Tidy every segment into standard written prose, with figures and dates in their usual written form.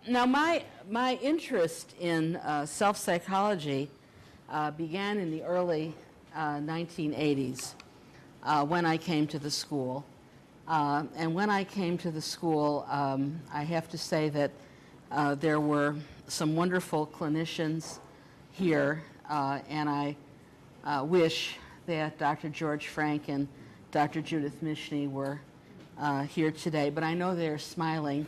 Now, my interest in self-psychology began in the early 1980s when I came to the school. And when I came to the school, I have to say that there were some wonderful clinicians here, and I wish that Dr. George Frank and Dr. Judith Mishney were here today, but I know they're smiling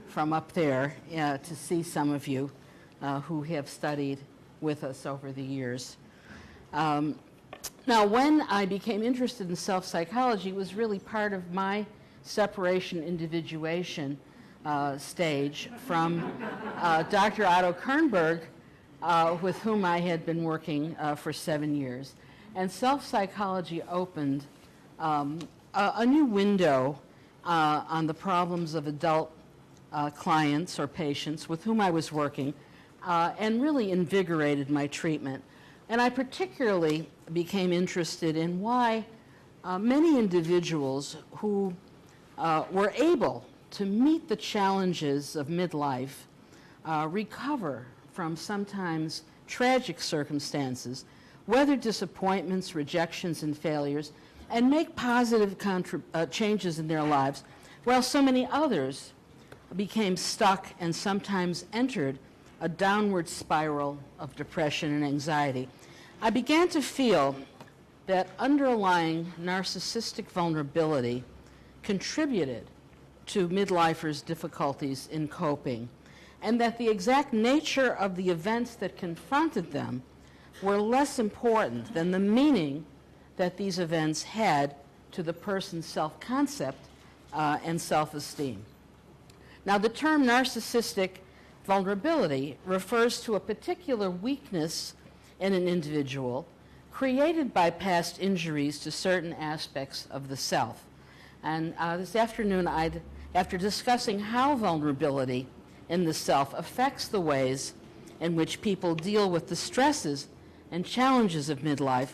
from up there to see some of you who have studied with us over the years. Now, when I became interested in self-psychology, it was really part of my separation individuation stage from Dr. Otto Kernberg, with whom I had been working for 7 years. And self-psychology opened a new window on the problems of adult clients or patients with whom I was working, and really invigorated my treatment. And I particularly became interested in why many individuals who were able to meet the challenges of midlife recover from sometimes tragic circumstances, weather disappointments, rejections, and failures, and make positive changes in their lives, while so many others became stuck and sometimes entered a downward spiral of depression and anxiety. I began to feel that underlying narcissistic vulnerability contributed to midlifers' difficulties in coping, and that the exact nature of the events that confronted them were less important than the meaning that these events had to the person's self-concept and self-esteem. Now, the term narcissistic vulnerability refers to a particular weakness in an individual created by past injuries to certain aspects of the self. And this afternoon, after discussing how vulnerability in the self affects the ways in which people deal with the stresses and challenges of midlife,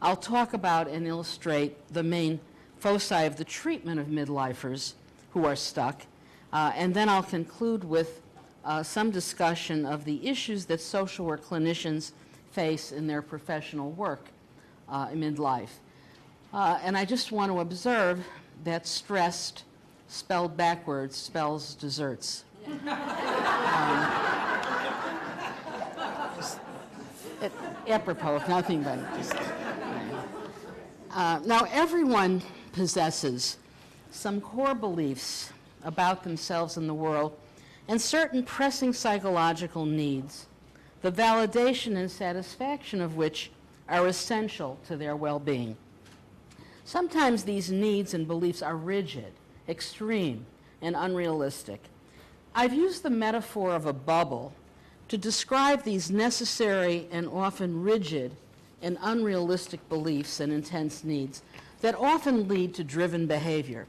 I'll talk about and illustrate the main foci of the treatment of midlifers who are stuck, and then I'll conclude with some discussion of the issues that social work clinicians face in their professional work in midlife. And I just want to observe that stressed, spelled backwards, spells desserts. Apropos of nothing but just. Now, everyone possesses some core beliefs about themselves and the world, and certain pressing psychological needs, the validation and satisfaction of which are essential to their well-being. Sometimes these needs and beliefs are rigid, extreme, and unrealistic. I've used the metaphor of a bubble to describe these necessary and often rigid and unrealistic beliefs and intense needs that often lead to driven behavior.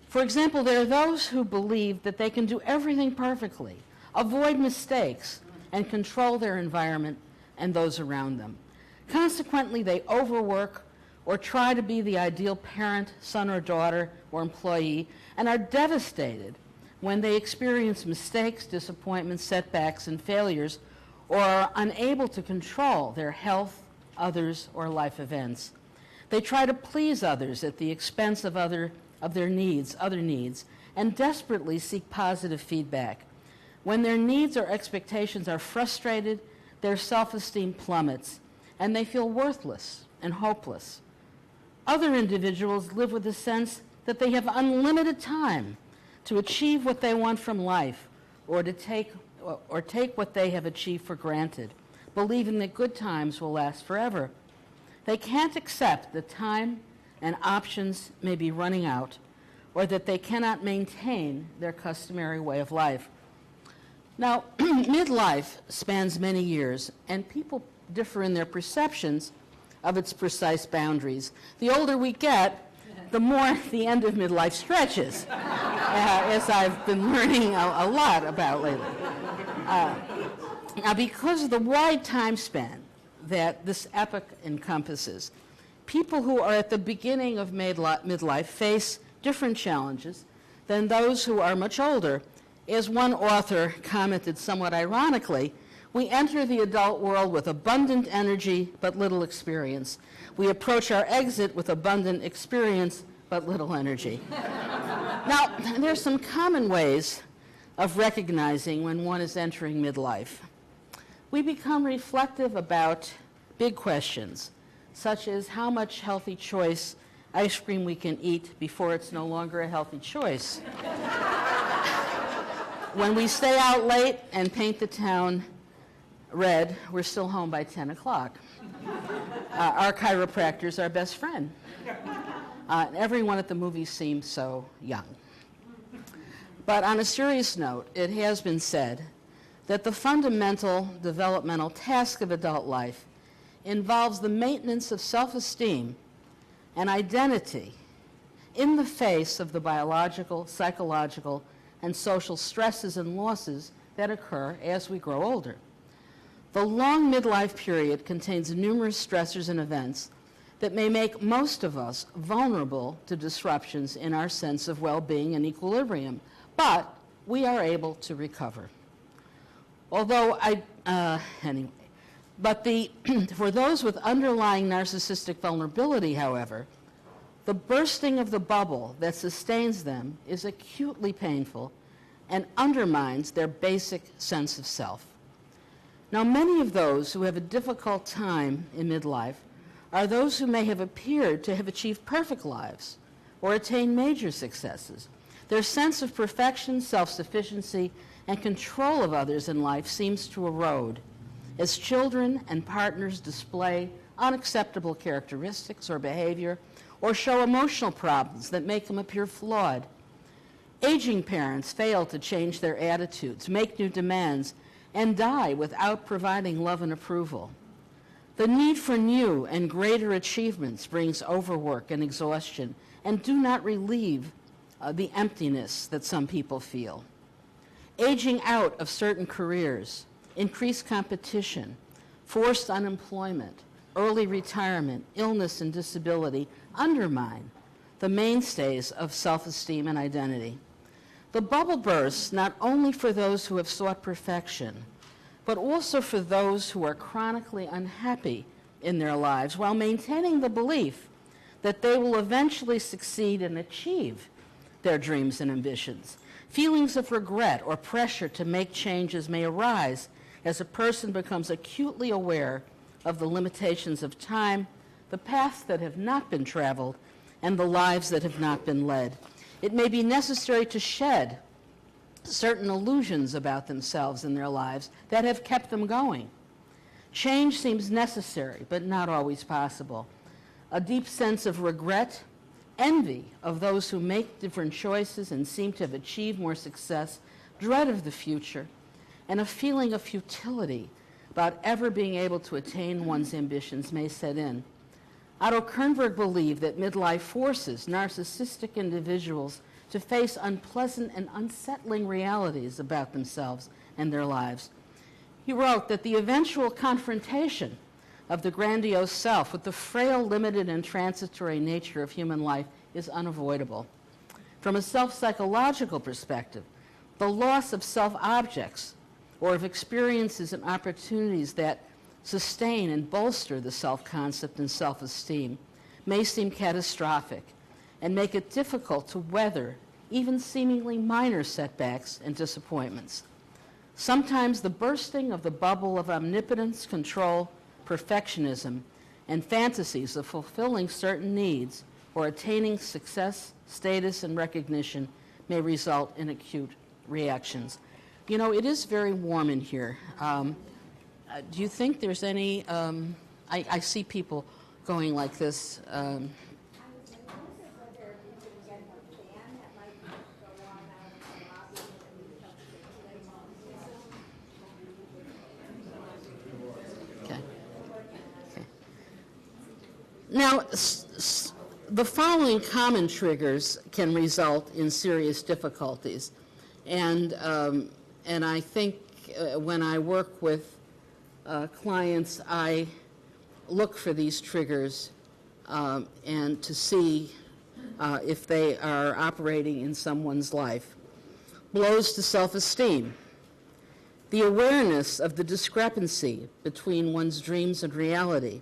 For example, there are those who believe that they can do everything perfectly, avoid mistakes, and control their environment and those around them. Consequently, they overwork or try to be the ideal parent, son or daughter, or employee, and are devastated when they experience mistakes, disappointments, setbacks, and failures, or are unable to control their health, others, or life events. They try to please others at the expense of other needs, and desperately seek positive feedback. When their needs or expectations are frustrated, their self-esteem plummets, and they feel worthless and hopeless. Other individuals live with a sense that they have unlimited time to achieve what they want from life, or to take what they have achieved for granted, believing that good times will last forever. They can't accept that time and options may be running out, or that they cannot maintain their customary way of life. Now, midlife spans many years, and people differ in their perceptions of its precise boundaries. The older we get, the more the end of midlife stretches, as I've been learning a lot about lately. Now, because of the wide time span that this epoch encompasses, people who are at the beginning of midlife face different challenges than those who are much older As one author commented somewhat ironically, we enter the adult world with abundant energy but little experience. We approach our exit with abundant experience but little energy. Now, there's some common ways of recognizing when one is entering midlife. We become reflective about big questions, such as how much healthy choice ice cream we can eat before it's no longer a healthy choice. When we stay out late and paint the town red, we're still home by 10 o'clock. Our chiropractor's our best friend. Everyone at the movies seems so young. But on a serious note, it has been said that the fundamental developmental task of adult life involves the maintenance of self-esteem and identity in the face of the biological, psychological, and social stresses and losses that occur as we grow older. The long midlife period contains numerous stressors and events that may make most of us vulnerable to disruptions in our sense of well-being and equilibrium, but we are able to recover. Although for those with underlying narcissistic vulnerability, however, the bursting of the bubble that sustains them is acutely painful and undermines their basic sense of self. Now, many of those who have a difficult time in midlife are those who may have appeared to have achieved perfect lives or attained major successes. Their sense of perfection, self-sufficiency, and control of others in life seems to erode as children and partners display unacceptable characteristics or behavior or show emotional problems that make them appear flawed. Aging parents fail to change their attitudes, make new demands, and die without providing love and approval. The need for new and greater achievements brings overwork and exhaustion and do not relieve the emptiness that some people feel. Aging out of certain careers, increased competition, forced unemployment, early retirement, illness, and disability undermine the mainstays of self-esteem and identity. The bubble bursts not only for those who have sought perfection, but also for those who are chronically unhappy in their lives while maintaining the belief that they will eventually succeed and achieve their dreams and ambitions. Feelings of regret or pressure to make changes may arise as a person becomes acutely aware of the limitations of time, the paths that have not been traveled, and the lives that have not been led. It may be necessary to shed certain illusions about themselves and their lives that have kept them going. Change seems necessary, but not always possible. A deep sense of regret, envy of those who make different choices and seem to have achieved more success, dread of the future, and a feeling of futility about ever being able to attain one's ambitions may set in. Otto Kernberg believed that midlife forces narcissistic individuals to face unpleasant and unsettling realities about themselves and their lives. He wrote that the eventual confrontation of the grandiose self with the frail, limited, and transitory nature of human life is unavoidable. From a self-psychological perspective, the loss of self-objects or of experiences and opportunities that sustain and bolster the self-concept and self-esteem may seem catastrophic and make it difficult to weather even seemingly minor setbacks and disappointments. Sometimes the bursting of the bubble of omnipotence, control, perfectionism, and fantasies of fulfilling certain needs or attaining success, status, and recognition may result in acute reactions. You know, it is very warm in here. Do you think there's any, I see people going like this. Now, the following common triggers can result in serious difficulties, and I think when I work with clients, I look for these triggers and to see if they are operating in someone's life. blows to self-esteem, the awareness of the discrepancy between one's dreams and reality,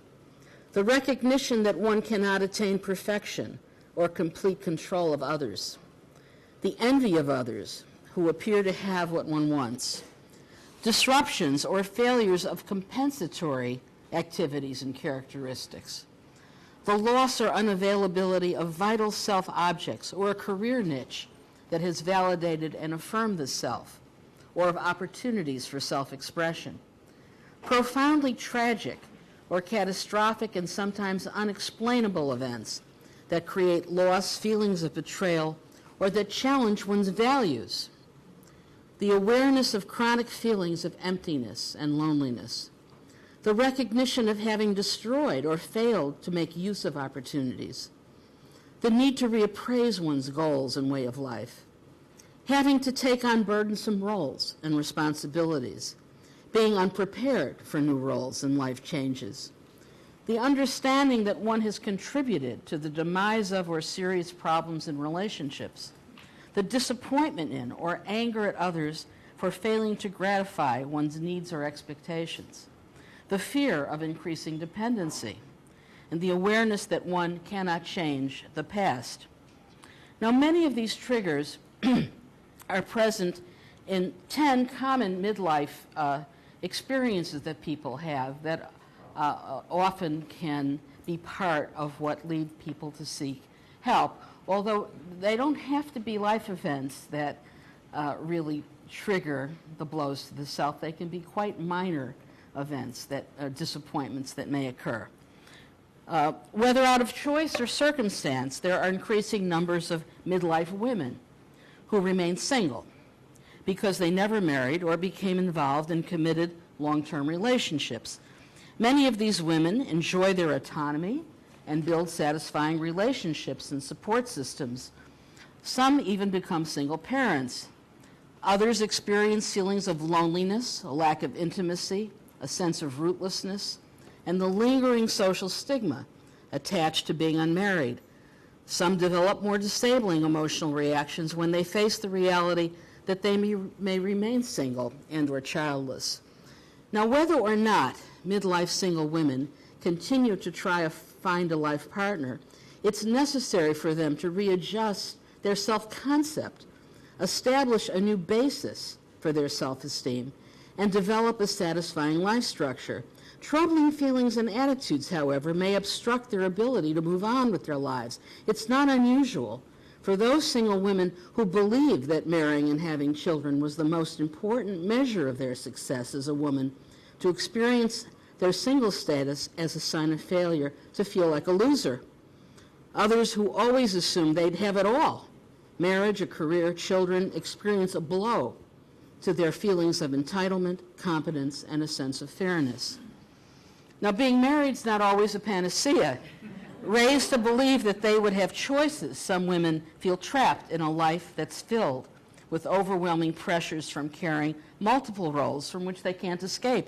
the recognition that one cannot attain perfection or complete control of others, the envy of others who appear to have what one wants, disruptions or failures of compensatory activities and characteristics, the loss or unavailability of vital self-objects or a career niche that has validated and affirmed the self, or of opportunities for self-expression, profoundly tragic or catastrophic and sometimes unexplainable events that create loss, feelings of betrayal, or that challenge one's values, the awareness of chronic feelings of emptiness and loneliness, the recognition of having destroyed or failed to make use of opportunities, the need to reappraise one's goals and way of life, having to take on burdensome roles and responsibilities, being unprepared for new roles and life changes, the understanding that one has contributed to the demise of or serious problems in relationships, the disappointment in or anger at others for failing to gratify one's needs or expectations, the fear of increasing dependency, and the awareness that one cannot change the past. Now, many of these triggers are present in 10 common midlife experiences that people have that often can be part of what lead people to seek help, although they don't have to be life events that really trigger the blows to the self. They can be quite minor events, that disappointments that may occur. Whether out of choice or circumstance, there are increasing numbers of midlife women who remain single because they never married or became involved in committed long-term relationships. Many of these women enjoy their autonomy and build satisfying relationships and support systems. Some even become single parents. Others experience feelings of loneliness, a lack of intimacy, a sense of rootlessness, and the lingering social stigma attached to being unmarried. Some develop more disabling emotional reactions when they face the reality that they may remain single and or childless. Now, whether or not midlife single women continue to try to find a life partner, it's necessary for them to readjust their self-concept, establish a new basis for their self-esteem, and develop a satisfying life structure. Troubling feelings and attitudes, however, may obstruct their ability to move on with their lives. It's not unusual for those single women who believe that marrying and having children was the most important measure of their success as a woman to experience their single status as a sign of failure, to feel like a loser. Others who always assumed they'd have it all, marriage, a career, children, experience a blow to their feelings of entitlement, competence, and a sense of fairness. Now, being married is not always a panacea. Raised to believe that they would have choices, some women feel trapped in a life that's filled with overwhelming pressures from carrying multiple roles from which they can't escape.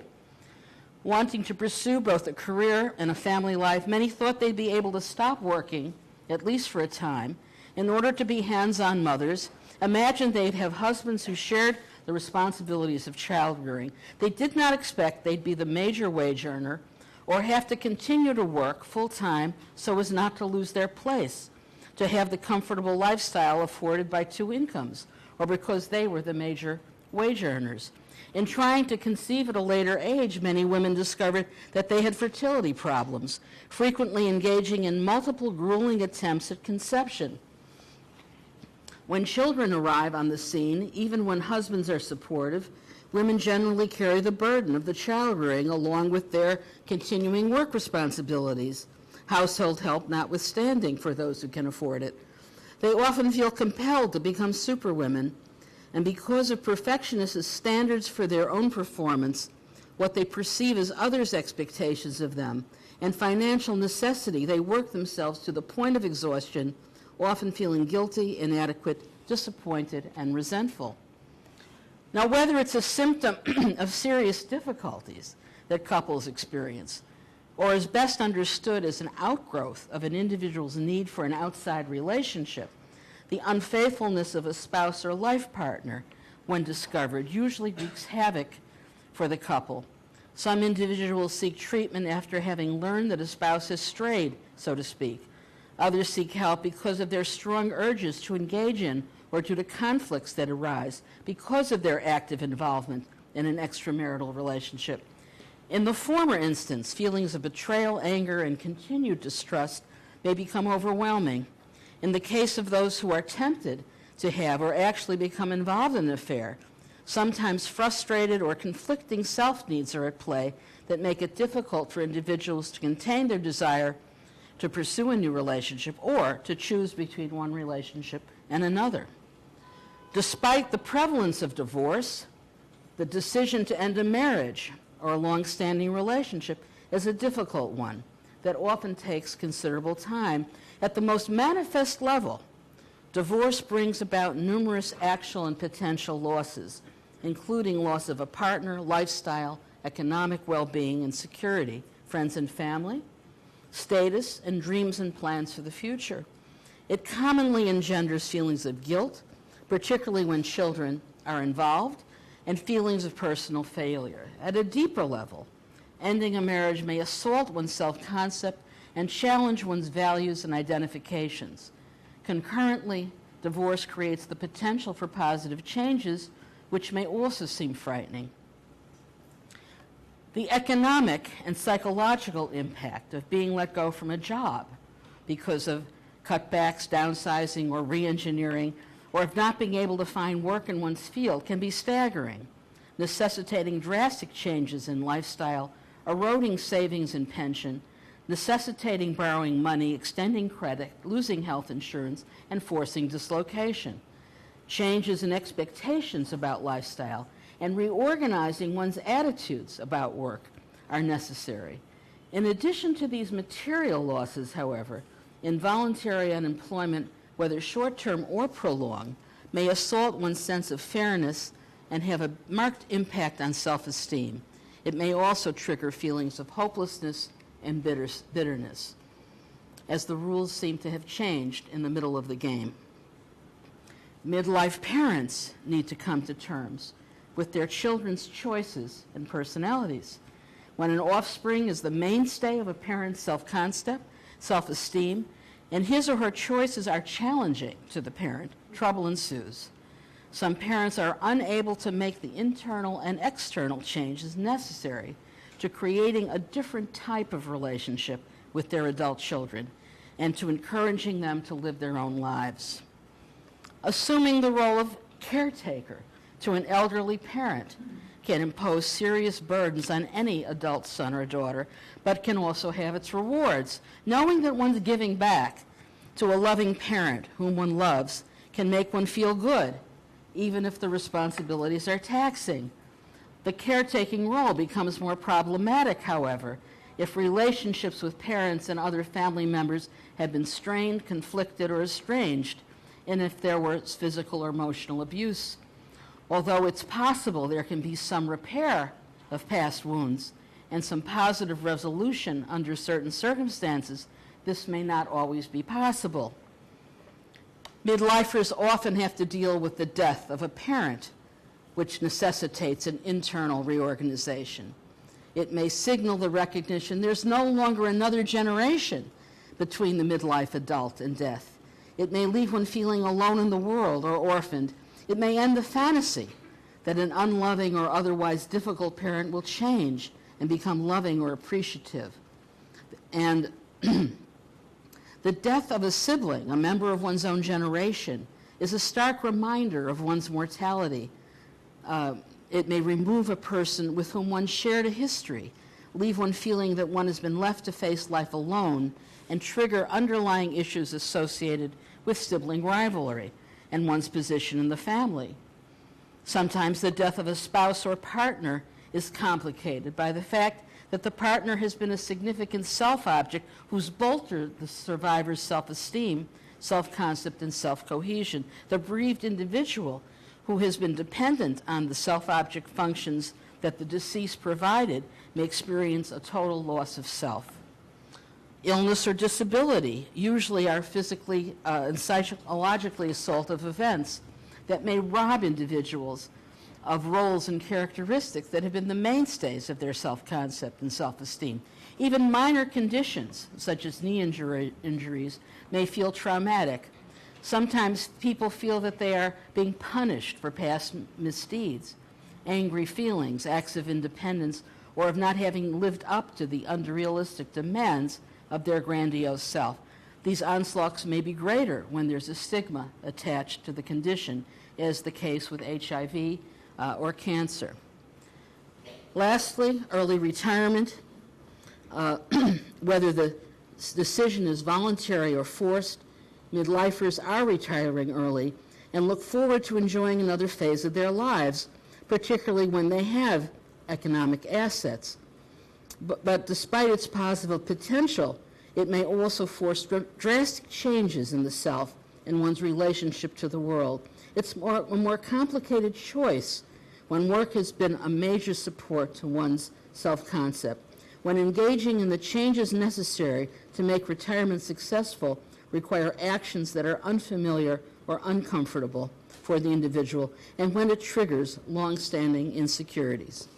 Wanting to pursue both a career and a family life, many thought they'd be able to stop working, at least for a time, in order to be hands-on mothers. Imagined they'd have husbands who shared the responsibilities of child-rearing. They did not expect they'd be the major wage earner or have to continue to work full-time so as not to lose their place, to have the comfortable lifestyle afforded by two incomes, or because they were the major wage earners. In trying to conceive at a later age, many women discovered that they had fertility problems, frequently engaging in multiple grueling attempts at conception. When children arrive on the scene, even when husbands are supportive, women generally carry the burden of the child rearing along with their continuing work responsibilities, household help notwithstanding for those who can afford it. They often feel compelled to become superwomen, and because of perfectionist standards for their own performance, what they perceive as others' expectations of them, and financial necessity, they work themselves to the point of exhaustion, often feeling guilty, inadequate, disappointed, and resentful. Now, whether it's a symptom of serious difficulties that couples experience, or is best understood as an outgrowth of an individual's need for an outside relationship, The unfaithfulness of a spouse or life partner, when discovered, usually wreaks havoc for the couple. Some individuals seek treatment after having learned that a spouse has strayed, so to speak. Others seek help because of their strong urges to engage in or due to conflicts that arise because of their active involvement in an extramarital relationship. In the former instance, feelings of betrayal, anger, and continued distrust may become overwhelming. In the case of those who are tempted to have or actually become involved in an affair, sometimes frustrated or conflicting self-needs are at play that make it difficult for individuals to contain their desire to pursue a new relationship or to choose between one relationship and another. Despite the prevalence of divorce, the decision to end a marriage or a long-standing relationship is a difficult one that often takes considerable time. At the most manifest level, divorce brings about numerous actual and potential losses, including loss of a partner, lifestyle, economic well-being and security, friends and family, status, and dreams and plans for the future. It commonly engenders feelings of guilt, particularly when children are involved, and feelings of personal failure. At a deeper level, ending a marriage may assault one's self-concept and challenge one's values and identifications. Concurrently, divorce creates the potential for positive changes, which may also seem frightening. The economic and psychological impact of being let go from a job because of cutbacks, downsizing, or re-engineering, or of not being able to find work in one's field can be staggering, necessitating drastic changes in lifestyle, eroding savings and pension, necessitating borrowing money, extending credit, losing health insurance, and forcing dislocation. Changes in expectations about lifestyle and reorganizing one's attitudes about work are necessary. In addition to these material losses, however, involuntary unemployment, whether short-term or prolonged, may assault one's sense of fairness and have a marked impact on self-esteem. It may also trigger feelings of hopelessness and bitterness, as the rules seem to have changed in the middle of the game. Midlife parents need to come to terms with their children's choices and personalities. When an offspring is the mainstay of a parent's self-concept, self-esteem, and his or her choices are challenging to the parent, trouble ensues. Some parents are unable to make the internal and external changes necessary to creating a different type of relationship with their adult children and to encouraging them to live their own lives. Assuming the role of caretaker to an elderly parent can impose serious burdens on any adult son or daughter, but can also have its rewards. Knowing that one's giving back to a loving parent whom one loves can make one feel good, even if the responsibilities are taxing. The caretaking role becomes more problematic, however, if relationships with parents and other family members have been strained, conflicted, or estranged, and if there was physical or emotional abuse. Although it's possible there can be some repair of past wounds and some positive resolution under certain circumstances, this may not always be possible. Midlifers often have to deal with the death of a parent, which necessitates an internal reorganization. It may signal the recognition there's no longer another generation between the midlife adult and death. It may leave one feeling alone in the world or orphaned. It may end the fantasy that an unloving or otherwise difficult parent will change and become loving or appreciative. And the death of a sibling, a member of one's own generation, is a stark reminder of one's mortality. It may remove a person with whom one shared a history, leave one feeling that one has been left to face life alone, and trigger underlying issues associated with sibling rivalry and one's position in the family. Sometimes the death of a spouse or partner is complicated by the fact that the partner has been a significant self-object who's bolstered the survivor's self-esteem, self-concept, and self-cohesion. The bereaved individual who has been dependent on the self-object functions that the deceased provided may experience a total loss of self. Illness or disability usually are physically and psychologically assaultive events that may rob individuals of roles and characteristics that have been the mainstays of their self-concept and self-esteem. Even minor conditions, such as knee injuries, may feel traumatic. Sometimes people feel that they are being punished for past misdeeds, angry feelings, acts of independence, or of not having lived up to the unrealistic demands of their grandiose self. These onslaughts may be greater when there's a stigma attached to the condition, as the case with HIV or cancer. Lastly, early retirement. Whether the decision is voluntary or forced, midlifers are retiring early and look forward to enjoying another phase of their lives, particularly when they have economic assets. But despite its positive potential, it may also force drastic changes in the self and one's relationship to the world. It's a more complicated choice when work has been a major support to one's self-concept. When engaging in the changes necessary to make retirement successful require actions that are unfamiliar or uncomfortable for the individual, and when it triggers long-standing insecurities.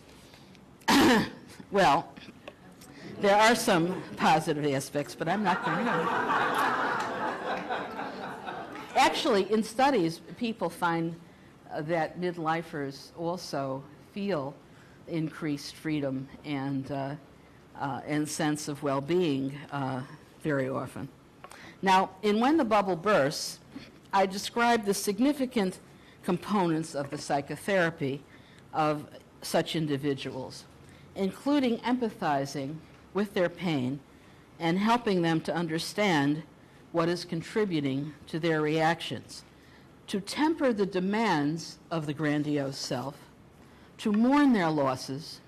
Well, there are some positive aspects, but I'm not going to. Actually, in studies, people find that midlifers also feel increased freedom and sense of well-being very often. Now, in When the Bubble Bursts, I described the significant components of the psychotherapy of such individuals, including empathizing with their pain and helping them to understand what is contributing to their reactions, to temper the demands of the grandiose self, to mourn their losses,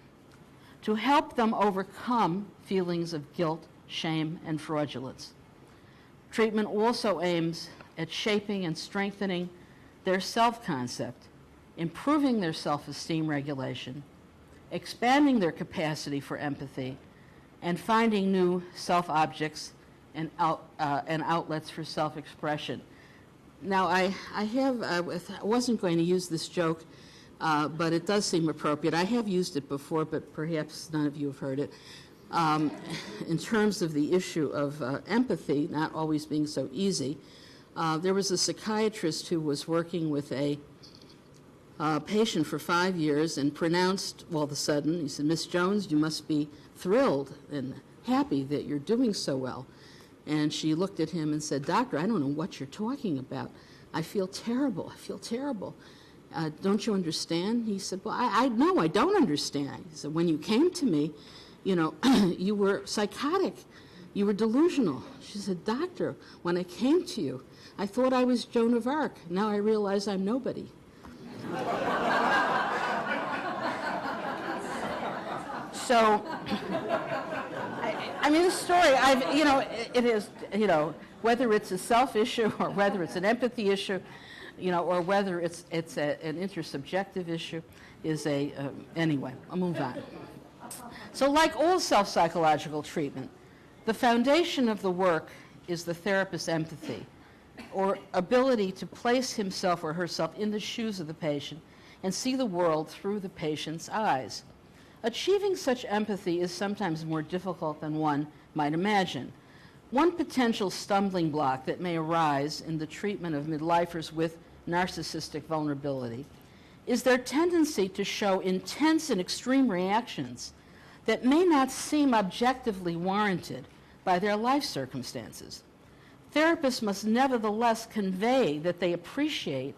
to help them overcome feelings of guilt, shame, and fraudulence. Treatment also aims at shaping and strengthening their self-concept, improving their self-esteem regulation, expanding their capacity for empathy, and finding new self-objects and outlets for self-expression. Now, I wasn't going to use this joke, but it does seem appropriate. I have used it before, but perhaps none of you have heard it. In terms of the issue of empathy not always being so easy, there was a psychiatrist who was working with a patient for 5 years and pronounced all of a sudden, he said, "Miss Jones, you must be thrilled and happy that you're doing so well." And she looked at him and said, "Doctor, I don't know what you're talking about. I feel terrible. I feel terrible. Don't you understand?" He said, "Well, I know I don't understand." He said, "When you came to me, you know, you were psychotic. You were delusional." She said, "Doctor, when I came to you, I thought I was Joan of Arc. Now I realize I'm nobody." So, I mean, the story, it is, whether it's a self issue or whether it's an empathy issue, or whether it's an intersubjective issue, anyway, I'll move on. So like all self-psychological treatment, the foundation of the work is the therapist's empathy, or ability to place himself or herself in the shoes of the patient and see the world through the patient's eyes. Achieving such empathy is sometimes more difficult than one might imagine. One potential stumbling block that may arise in the treatment of midlifers with narcissistic vulnerability is their tendency to show intense and extreme reactions that may not seem objectively warranted by their life circumstances. Therapists must nevertheless convey that they appreciate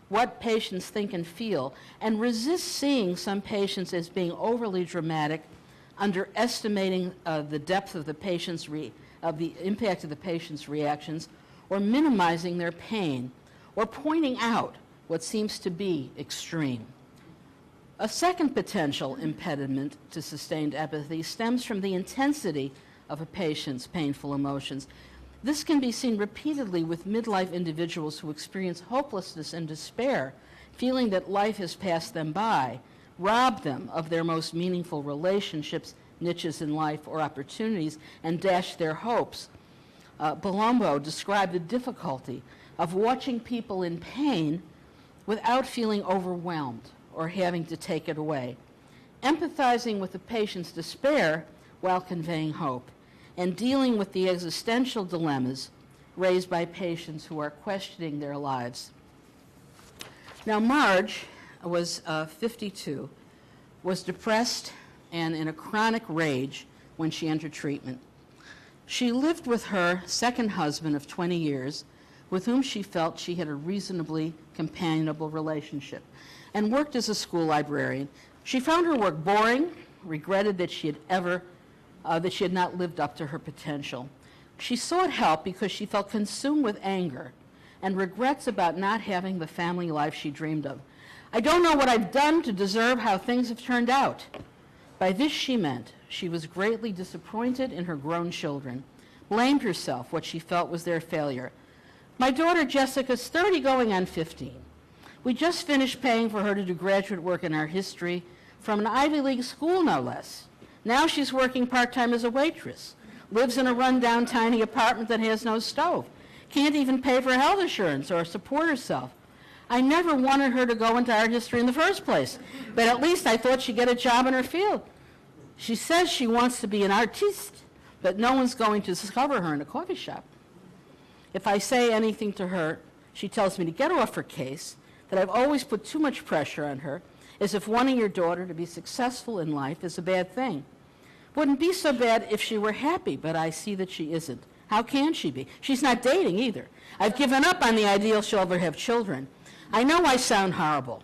what patients think and feel and resist seeing some patients as being overly dramatic, underestimating the depth of the the impact of the patient's reactions, or minimizing their pain, or pointing out what seems to be extreme. A second potential impediment to sustained empathy stems from the intensity of a patient's painful emotions. This can be seen repeatedly with midlife individuals who experience hopelessness and despair, feeling that life has passed them by, robbed them of their most meaningful relationships, niches in life or opportunities and dashed their hopes. Palumbo described the difficulty of watching people in pain without feeling overwhelmed or having to take it away, empathizing with the patient's despair while conveying hope, and dealing with the existential dilemmas raised by patients who are questioning their lives. Now, Marge was 52, was depressed and in a chronic rage when she entered treatment. She lived with her second husband of 20 years, with whom she felt she had a reasonably companionable relationship, and worked as a school librarian. She found her work boring, regretted that she had not lived up to her potential. She sought help because she felt consumed with anger and regrets about not having the family life she dreamed of. I don't know what I've done to deserve how things have turned out. By this she meant she was greatly disappointed in her grown children, blamed herself what she felt was their failure. My daughter Jessica's 30 going on 15. We just finished paying for her to do graduate work in art history from an Ivy League school, no less. Now she's working part-time as a waitress, lives in a run-down tiny apartment that has no stove, can't even pay for health insurance or support herself. I never wanted her to go into art history in the first place, but at least I thought she'd get a job in her field. She says she wants to be an artiste, but no one's going to discover her in a coffee shop. If I say anything to her, she tells me to get off her case, that I've always put too much pressure on her, as if wanting your daughter to be successful in life is a bad thing. Wouldn't be so bad if she were happy, but I see that she isn't. How can she be? She's not dating either. I've given up on the ideal she'll ever have children. I know I sound horrible.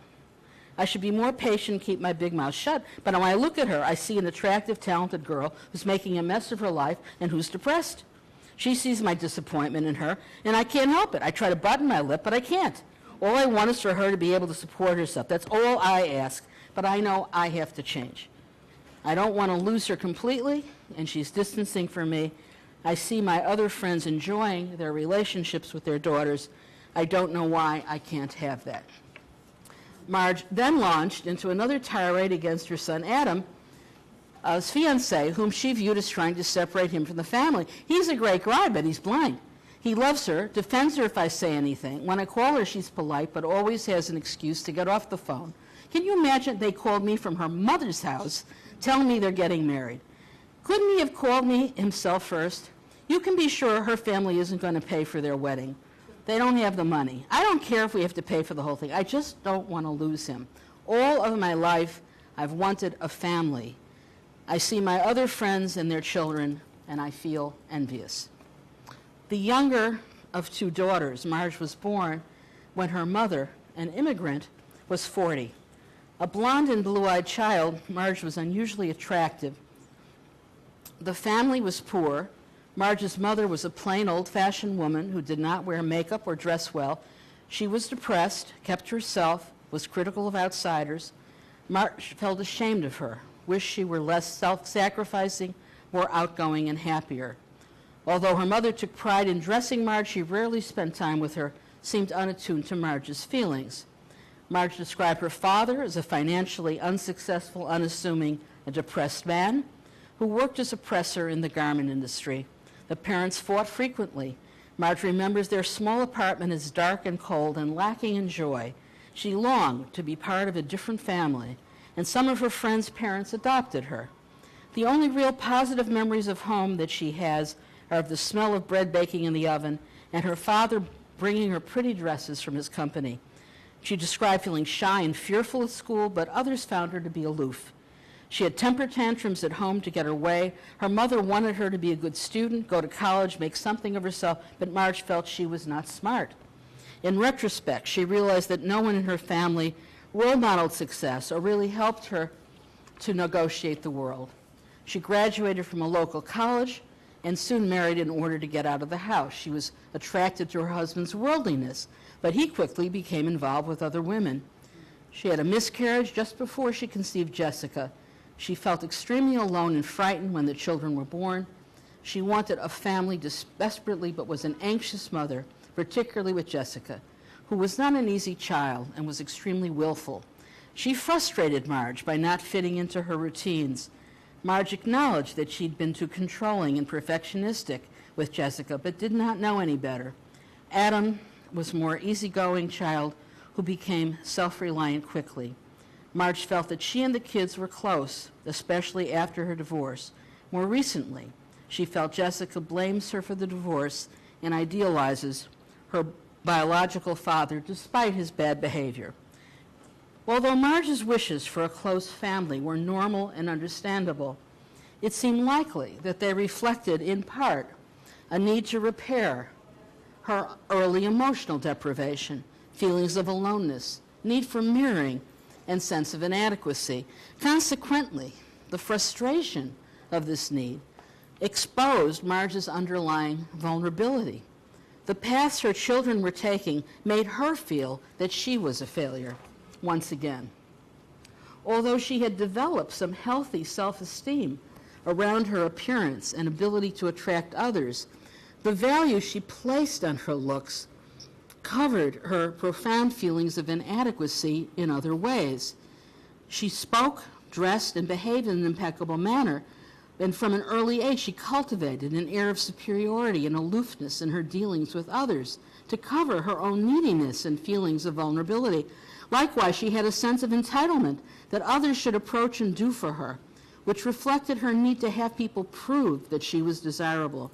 I should be more patient, keep my big mouth shut, but when I look at her, I see an attractive, talented girl who's making a mess of her life and who's depressed. She sees my disappointment in her, and I can't help it. I try to button my lip, but I can't. All I want is for her to be able to support herself. That's all I ask, but I know I have to change. I don't want to lose her completely, and she's distancing from me. I see my other friends enjoying their relationships with their daughters. I don't know why I can't have that. Marge then launched into another tirade against her son Adam, his fiancé, whom she viewed as trying to separate him from the family. He's a great guy, but he's blind. He loves her, defends her if I say anything. When I call her, she's polite, but always has an excuse to get off the phone. Can you imagine they called me from her mother's house telling me they're getting married? Couldn't he have called me himself first? You can be sure her family isn't going to pay for their wedding. They don't have the money. I don't care if we have to pay for the whole thing. I just don't want to lose him. All of my life, I've wanted a family. I see my other friends and their children, and I feel envious. The younger of two daughters, Marge was born when her mother, an immigrant, was 40. A blonde and blue-eyed child, Marge was unusually attractive. The family was poor. Marge's mother was a plain, old-fashioned woman who did not wear makeup or dress well. She was depressed, kept to herself, was critical of outsiders. Marge felt ashamed of her, wished she were less self-sacrificing, more outgoing and happier. Although her mother took pride in dressing Marge, she rarely spent time with her, seemed unattuned to Marge's feelings. Marge described her father as a financially unsuccessful, unassuming, and depressed man who worked as a presser in the garment industry. The parents fought frequently. Marge remembers their small apartment as dark and cold and lacking in joy. She longed to be part of a different family, and some of her friends' parents adopted her. The only real positive memories of home that she has are of the smell of bread baking in the oven and her father bringing her pretty dresses from his company. She described feeling shy and fearful at school, but others found her to be aloof. She had temper tantrums at home to get her way. Her mother wanted her to be a good student, go to college, make something of herself, but Marge felt she was not smart. In retrospect, she realized that no one in her family role modeled success or really helped her to negotiate the world. She graduated from a local college and soon married in order to get out of the house. She was attracted to her husband's worldliness, but he quickly became involved with other women. She had a miscarriage just before she conceived Jessica. She felt extremely alone and frightened when the children were born. She wanted a family desperately, but was an anxious mother, particularly with Jessica, who was not an easy child and was extremely willful. She frustrated Marge by not fitting into her routines. Marge acknowledged that she'd been too controlling and perfectionistic with Jessica, but did not know any better. Adam was a more easygoing child who became self-reliant quickly. Marge felt that she and the kids were close, especially after her divorce. More recently, she felt Jessica blames her for the divorce and idealizes her biological father despite his bad behavior. Although Marge's wishes for a close family were normal and understandable, it seemed likely that they reflected, in part, a need to repair her early emotional deprivation, feelings of aloneness, need for mirroring, and sense of inadequacy. Consequently, the frustration of this need exposed Marge's underlying vulnerability. The paths her children were taking made her feel that she was a failure, once again. Although she had developed some healthy self-esteem around her appearance and ability to attract others, the value she placed on her looks covered her profound feelings of inadequacy in other ways. She spoke, dressed, and behaved in an impeccable manner, and from an early age she cultivated an air of superiority and aloofness in her dealings with others to cover her own neediness and feelings of vulnerability. Likewise, she had a sense of entitlement that others should approach and do for her, which reflected her need to have people prove that she was desirable.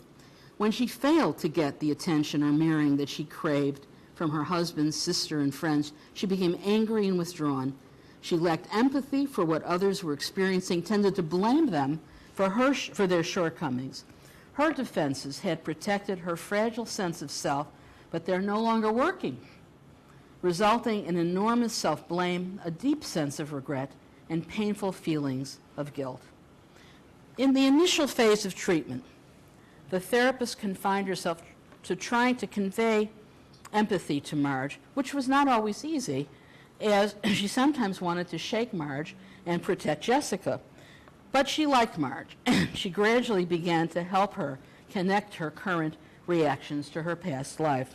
When she failed to get the attention or mirroring that she craved from her husband, sister, and friends, she became angry and withdrawn. She lacked empathy for what others were experiencing, tended to blame them for their shortcomings. Her defenses had protected her fragile sense of self, but they're no longer working, resulting in enormous self-blame, a deep sense of regret, and painful feelings of guilt. In the initial phase of treatment, the therapist confined herself to trying to convey empathy to Marge, which was not always easy, as she sometimes wanted to shake Marge and protect Jessica. But she liked Marge. She gradually began to help her connect her current reactions to her past life.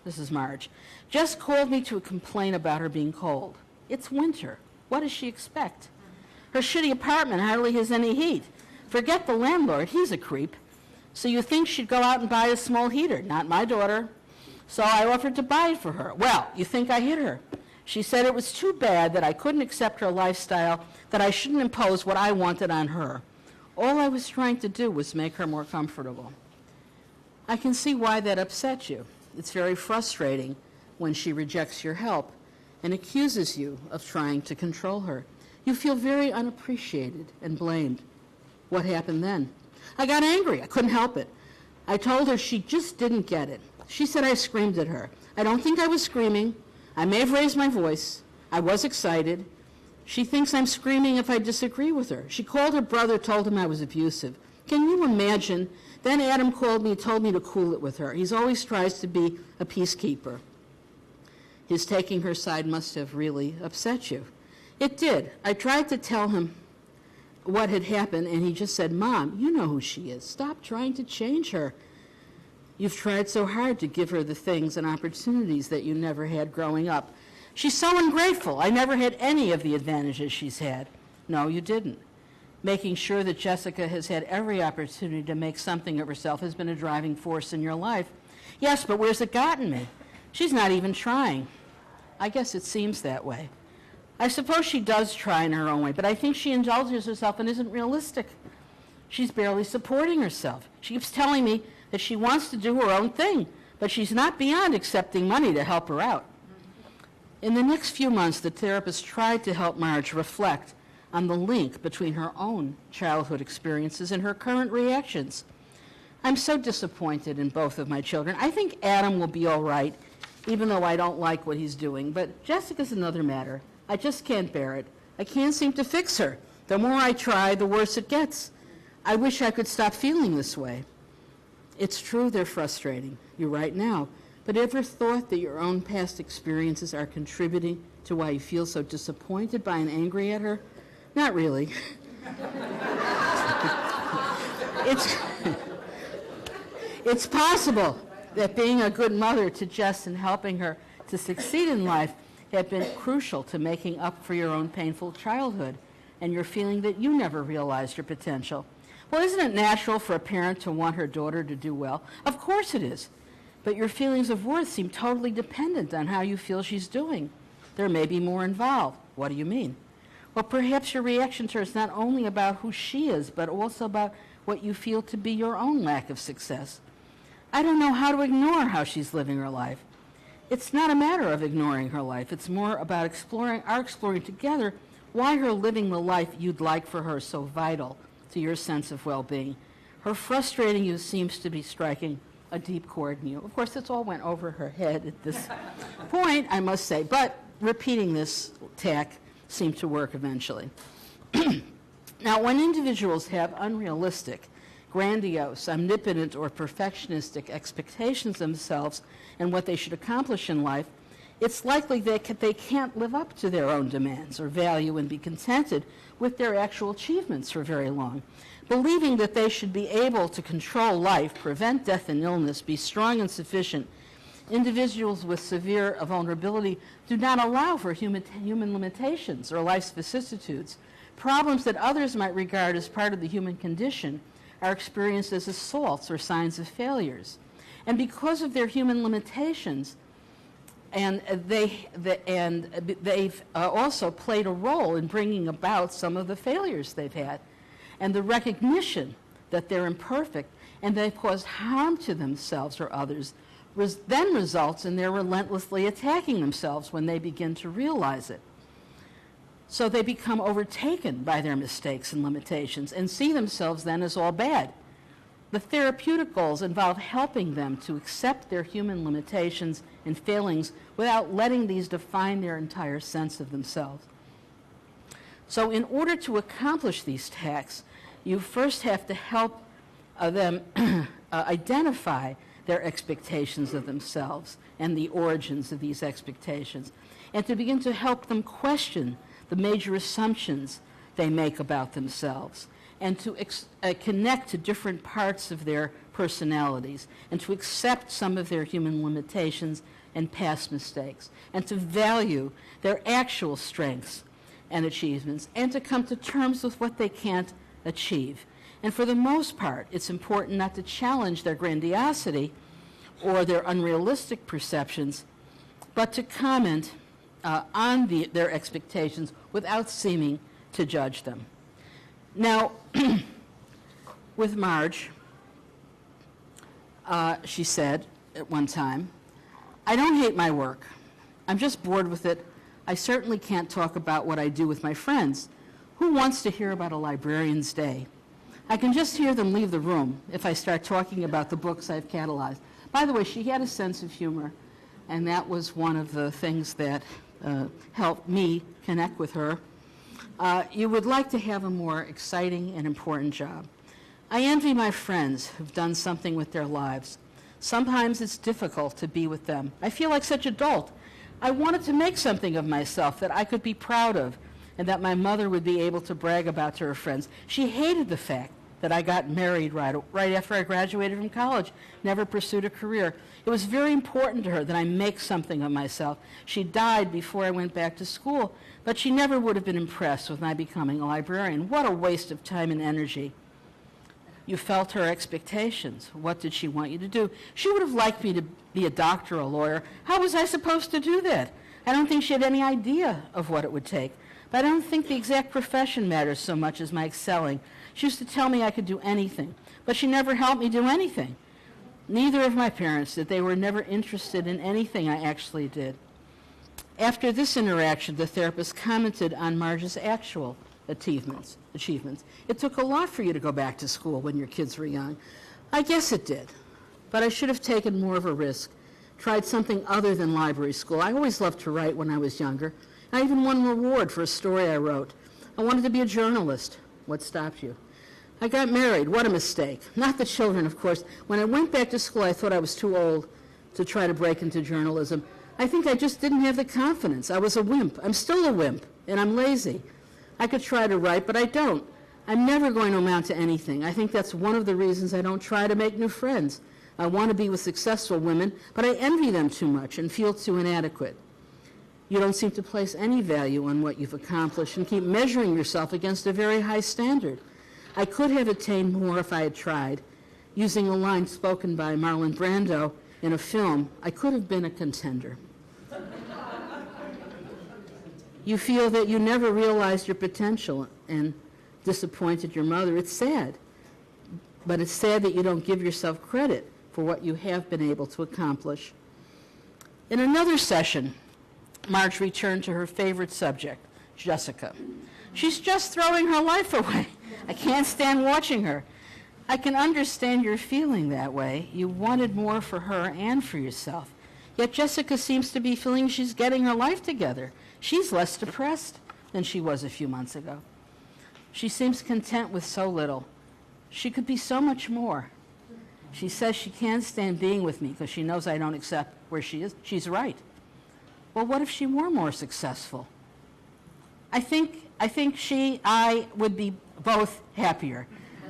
This is Marge. Jess called me to complain about her being cold. It's winter. What does she expect? Her shitty apartment hardly has any heat. Forget the landlord. He's a creep. So you think she'd go out and buy a small heater? Not my daughter. So I offered to buy it for her. Well, you think I hit her? She said it was too bad that I couldn't accept her lifestyle, that I shouldn't impose what I wanted on her. All I was trying to do was make her more comfortable. I can see why that upset you. It's very frustrating when she rejects your help and accuses you of trying to control her. You feel very unappreciated and blamed. What happened then? I got angry. I couldn't help it. I told her she just didn't get it. She said I screamed at her. I don't think I was screaming. I may have raised my voice. I was excited. She thinks I'm screaming if I disagree with her. She called her brother, told him I was abusive. Can you imagine? Then Adam called me, told me to cool it with her. He's always tries to be a peacekeeper. His taking her side must have really upset you. It did. I tried to tell him what had happened, and he just said, Mom, you know who she is. Stop trying to change her. You've tried so hard to give her the things and opportunities that you never had growing up. She's so ungrateful. I never had any of the advantages she's had. No, you didn't. Making sure that Jessica has had every opportunity to make something of herself has been a driving force in your life. Yes, but where's it gotten me? She's not even trying. I guess it seems that way. I suppose she does try in her own way, but I think she indulges herself and isn't realistic. She's barely supporting herself. She keeps telling me that she wants to do her own thing, but she's not beyond accepting money to help her out. In the next few months, the therapist tried to help Marge reflect on the link between her own childhood experiences and her current reactions. I'm so disappointed in both of my children. I think Adam will be all right, even though I don't like what he's doing, but Jessica's another matter. I just can't bear it. I can't seem to fix her. The more I try, the worse it gets. I wish I could stop feeling this way. It's true they're frustrating. You're right now. But ever thought that your own past experiences are contributing to why you feel so disappointed by and angry at her? Not really. It's possible that being a good mother to Jess and helping her to succeed in life have been crucial to making up for your own painful childhood and you're feeling that you never realized your potential. Well, isn't it natural for a parent to want her daughter to do well? Of course it is. But your feelings of worth seem totally dependent on how you feel she's doing. There may be more involved. What do you mean? Well, perhaps your reaction to her is not only about who she is, but also about what you feel to be your own lack of success. I don't know how to ignore how she's living her life. It's not a matter of ignoring her life. It's more about exploring together why her living the life you'd like for her is so vital to your sense of well-being. Her frustrating you seems to be striking a deep chord in you. Of course, this all went over her head at this point, I must say, but repeating this tack seemed to work eventually. Now, when individuals have unrealistic, grandiose, omnipotent, or perfectionistic expectations of themselves and what they should accomplish in life, it's likely that they can't live up to their own demands or value and be contented with their actual achievements for very long. Believing that they should be able to control life, prevent death and illness, be strong and sufficient, individuals with severe vulnerability do not allow for human limitations or life's vicissitudes. Problems that others might regard as part of the human condition are experienced as assaults or signs of failures. And because of their human limitations, and they've also played a role in bringing about some of the failures they've had. And the recognition that they're imperfect and they've caused harm to themselves or others then results in their relentlessly attacking themselves when they begin to realize it. So they become overtaken by their mistakes and limitations and see themselves then as all bad. The therapeutic goals involve helping them to accept their human limitations and failings without letting these define their entire sense of themselves. So in order to accomplish these tasks, you first have to help them identify their expectations of themselves and the origins of these expectations, and to begin to help them question the major assumptions they make about themselves, and to connect to different parts of their personalities, and to accept some of their human limitations and past mistakes, and to value their actual strengths and achievements, and to come to terms with what they can't achieve. And for the most part, it's important not to challenge their grandiosity or their unrealistic perceptions, but to comment on their expectations without seeming to judge them. Now, with Marge, she said at one time, "I don't hate my work. I'm just bored with it. I certainly can't talk about what I do with my friends. Who wants to hear about a librarian's day? I can just hear them leave the room if I start talking about the books I've cataloged." By the way, she had a sense of humor, and that was one of the things that helped me connect with her. You would like to have a more exciting and important job. I envy my friends who've done something with their lives. Sometimes it's difficult to be with them. I feel like such a dolt. I wanted to make something of myself that I could be proud of and that my mother would be able to brag about to her friends. She hated the fact that I got married right after I graduated from college, never pursued a career. It was very important to her that I make something of myself. She died before I went back to school, but she never would have been impressed with my becoming a librarian. What a waste of time and energy. You felt her expectations. What did she want you to do? She would have liked me to be a doctor or a lawyer. How was I supposed to do that? I don't think she had any idea of what it would take. But I don't think the exact profession matters so much as my excelling. She used to tell me I could do anything, but she never helped me do anything. Neither of my parents did. They were never interested in anything I actually did. After this interaction, the therapist commented on Marge's actual achievements. It took a lot for you to go back to school when your kids were young. I guess it did, but I should have taken more of a risk, tried something other than library school. I always loved to write when I was younger. I even won an award for a story I wrote. I wanted to be a journalist. What stopped you? I got married. What a mistake. Not the children, of course. When I went back to school, I thought I was too old to try to break into journalism. I think I just didn't have the confidence. I was a wimp. I'm still a wimp, and I'm lazy. I could try to write, but I don't. I'm never going to amount to anything. I think that's one of the reasons I don't try to make new friends. I want to be with successful women, but I envy them too much and feel too inadequate. You don't seem to place any value on what you've accomplished and keep measuring yourself against a very high standard. I could have attained more if I had tried. Using a line spoken by Marlon Brando in a film, I could have been a contender. You feel that you never realized your potential and disappointed your mother. It's sad, but it's sad that you don't give yourself credit for what you have been able to accomplish. In another session, Marge returned to her favorite subject, Jessica. She's just throwing her life away. I can't stand watching her. I can understand your feeling that way. You wanted more for her and for yourself. Yet Jessica seems to be feeling she's getting her life together. She's less depressed than she was a few months ago. She seems content with so little. She could be so much more. She says she can't stand being with me because she knows I don't accept where she is. She's right. Well, what if she were more successful? I think I would be both happier.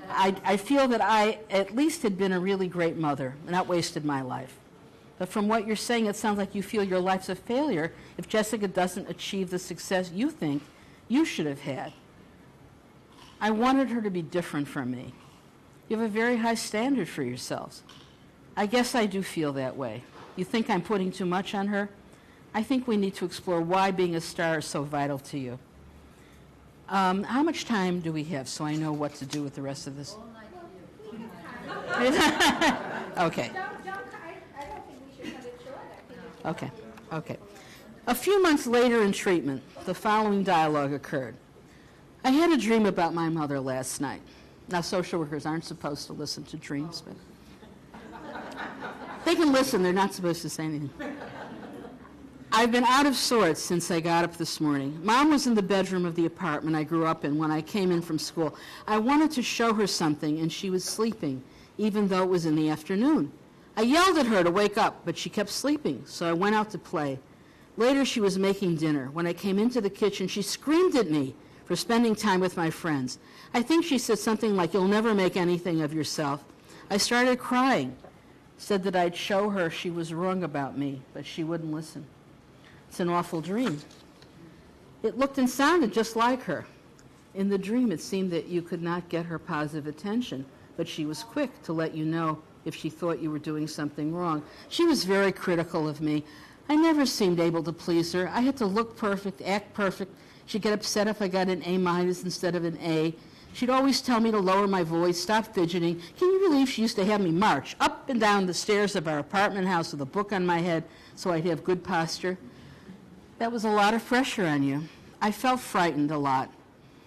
I feel that I at least had been a really great mother, not wasted my life. But from what you're saying, it sounds like you feel your life's a failure if Jessica doesn't achieve the success you think you should have had. I wanted her to be different from me. You have a very high standard for yourselves. I guess I do feel that way. You think I'm putting too much on her? I think we need to explore why being a star is so vital to you. How much time do we have so I know what to do with the rest of this? Okay. I don't think we should cut it short. Okay. A few months later in treatment, the following dialogue occurred. I had a dream about my mother last night. Now, social workers aren't supposed to listen to dreams, but they can listen. They're not supposed to say anything. I've been out of sorts since I got up this morning. Mom was in the bedroom of the apartment I grew up in when I came in from school. I wanted to show her something, and she was sleeping, even though it was in the afternoon. I yelled at her to wake up, but she kept sleeping, so I went out to play. Later, she was making dinner. When I came into the kitchen, she screamed at me for spending time with my friends. I think she said something like, "You'll never make anything of yourself." I started crying, said that I'd show her she was wrong about me, but she wouldn't listen. It's an awful dream. It looked and sounded just like her. In the dream, it seemed that you could not get her positive attention, but she was quick to let you know if she thought you were doing something wrong. She was very critical of me. I never seemed able to please her. I had to look perfect, act perfect. She'd get upset if I got an A- instead of an A. She'd always tell me to lower my voice, stop fidgeting. Can you believe she used to have me march up and down the stairs of our apartment house with a book on my head so I'd have good posture? That was a lot of pressure on you. I felt frightened a lot.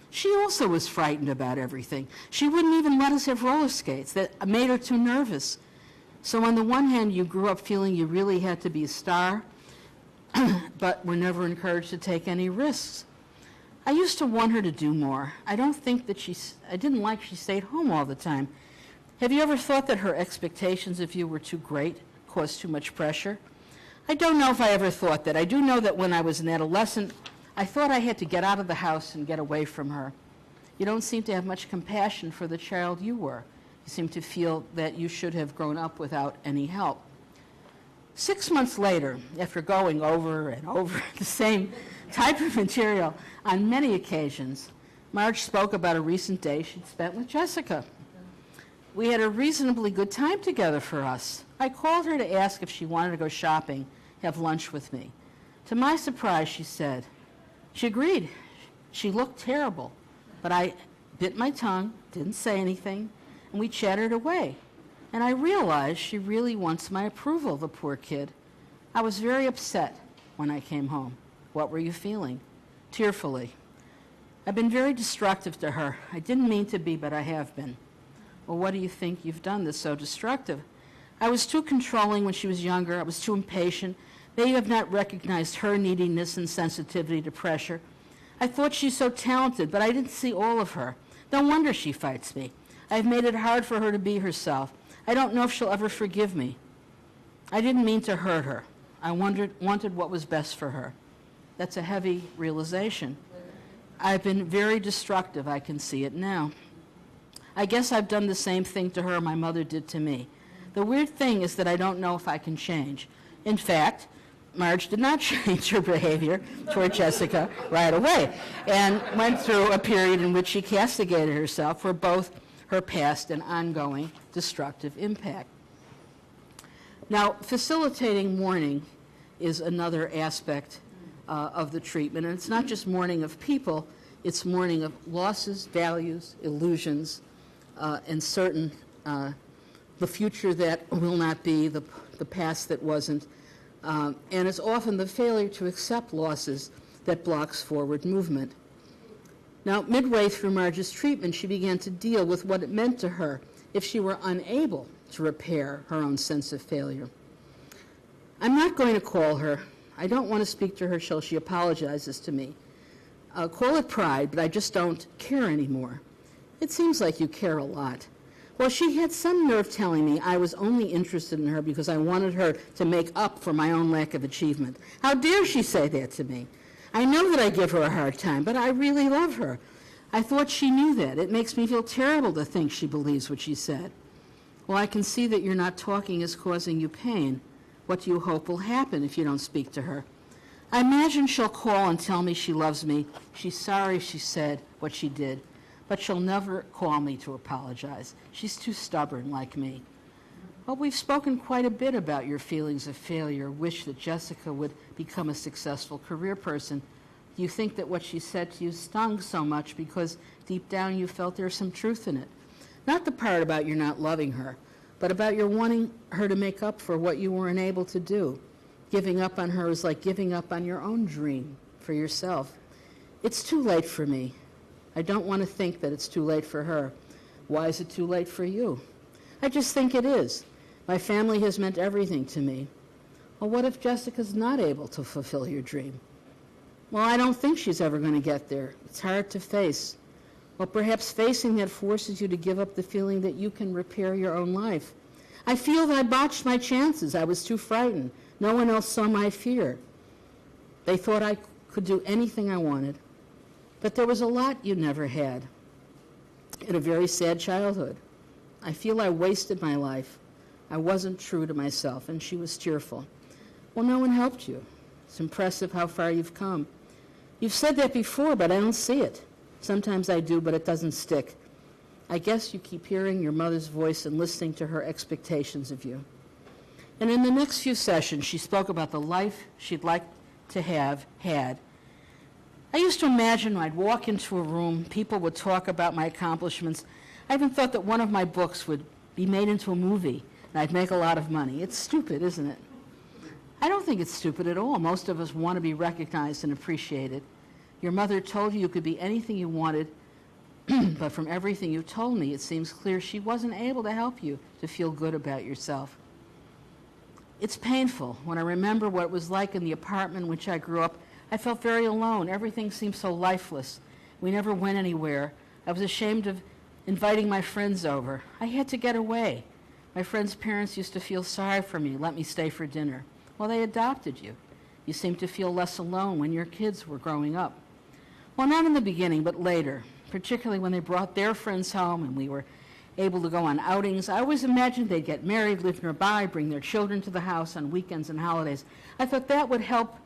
She also was frightened about everything. She wouldn't even let us have roller skates. That made her too nervous. So on the one hand, you grew up feeling you really had to be a star, but were never encouraged to take any risks. I used to want her to do more. I didn't like she stayed home all the time. Have you ever thought that her expectations of you were too great, caused too much pressure? I don't know if I ever thought that. I do know that when I was an adolescent, I thought I had to get out of the house and get away from her. You don't seem to have much compassion for the child you were. You seem to feel that you should have grown up without any help. 6 months later, after going over and over the same type of material on many occasions, Marge spoke about a recent day she'd spent with Jessica. We had a reasonably good time together for us. I called her to ask if she wanted to go shopping, have lunch with me. To my surprise, she said. She agreed. She looked terrible, but I bit my tongue, didn't say anything, and we chatted away. And I realized she really wants my approval, the poor kid. I was very upset when I came home. What were you feeling? Tearfully. I've been very destructive to her. I didn't mean to be, but I have been. Well, what do you think you've done that's so destructive? I was too controlling when she was younger. I was too impatient. Maybe I've not recognized her neediness and sensitivity to pressure. I thought she's so talented, but I didn't see all of her. No wonder she fights me. I've made it hard for her to be herself. I don't know if she'll ever forgive me. I didn't mean to hurt her. I wanted what was best for her. That's a heavy realization. I've been very destructive. I can see it now. I guess I've done the same thing to her my mother did to me. The weird thing is that I don't know if I can change. In fact, Marge did not change her behavior toward Jessica right away and went through a period in which she castigated herself for both her past and ongoing destructive impact. Now, facilitating mourning is another aspect of the treatment, and it's not just mourning of people, it's mourning of losses, values, illusions, and certain, the future that will not be, the past that wasn't, and it's often the failure to accept losses that blocks forward movement. Now, midway through Marge's treatment, she began to deal with what it meant to her if she were unable to repair her own sense of failure. I'm not going to call her. I don't want to speak to her till she apologizes to me. Call it pride, but I just don't care anymore. It seems like you care a lot. Well, she had some nerve telling me I was only interested in her because I wanted her to make up for my own lack of achievement. How dare she say that to me? I know that I give her a hard time, but I really love her. I thought she knew that. It makes me feel terrible to think she believes what she said. Well, I can see that you're not talking is causing you pain. What do you hope will happen if you don't speak to her? I imagine she'll call and tell me she loves me. She's sorry she said what she did, but she'll never call me to apologize. She's too stubborn like me. Well, we've spoken quite a bit about your feelings of failure, wish that Jessica would become a successful career person. Do you think that what she said to you stung so much because deep down you felt there's some truth in it? Not the part about you not loving her, but about your wanting her to make up for what you weren't able to do. Giving up on her is like giving up on your own dream for yourself. It's too late for me. I don't want to think that it's too late for her. Why is it too late for you? I just think it is. My family has meant everything to me. Well, what if Jessica's not able to fulfill your dream? Well, I don't think she's ever going to get there. It's hard to face. Well, perhaps facing that forces you to give up the feeling that you can repair your own life. I feel that I botched my chances. I was too frightened. No one else saw my fear. They thought I could do anything I wanted. But there was a lot you never had. In a very sad childhood. I feel I wasted my life. I wasn't true to myself, and she was tearful. Well, no one helped you. It's impressive how far you've come. You've said that before, but I don't see it. Sometimes I do, but it doesn't stick. I guess you keep hearing your mother's voice and listening to her expectations of you. And in the next few sessions, she spoke about the life she'd like to have had. I used to imagine I'd walk into a room, people would talk about my accomplishments. I even thought that one of my books would be made into a movie, and I'd make a lot of money. It's stupid, isn't it? I don't think it's stupid at all. Most of us want to be recognized and appreciated. Your mother told you could be anything you wanted, but from everything you told me, it seems clear she wasn't able to help you to feel good about yourself. It's painful. When I remember what it was like in the apartment in which I grew up, I felt very alone. Everything seemed so lifeless. We never went anywhere. I was ashamed of inviting my friends over. I had to get away. My friends' parents used to feel sorry for me, let me stay for dinner. Well, they adopted you. You seemed to feel less alone when your kids were growing up. Well, not in the beginning, but later, particularly when they brought their friends home and we were able to go on outings. I always imagined they'd get married, live nearby, bring their children to the house on weekends and holidays. I thought that would help.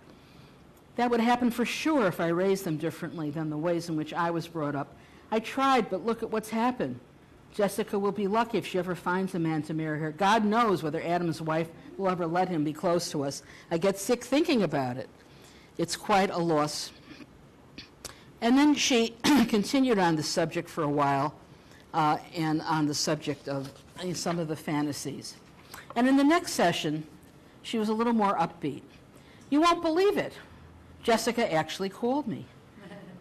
That would happen for sure if I raised them differently than the ways in which I was brought up. I tried, but look at what's happened. Jessica will be lucky if she ever finds a man to marry her. God knows whether Adam's wife will ever let him be close to us. I get sick thinking about it. It's quite a loss. And then she continued on the subject for a while, and on the subject of some of the fantasies. And in the next session, she was a little more upbeat. You won't believe it. Jessica actually called me.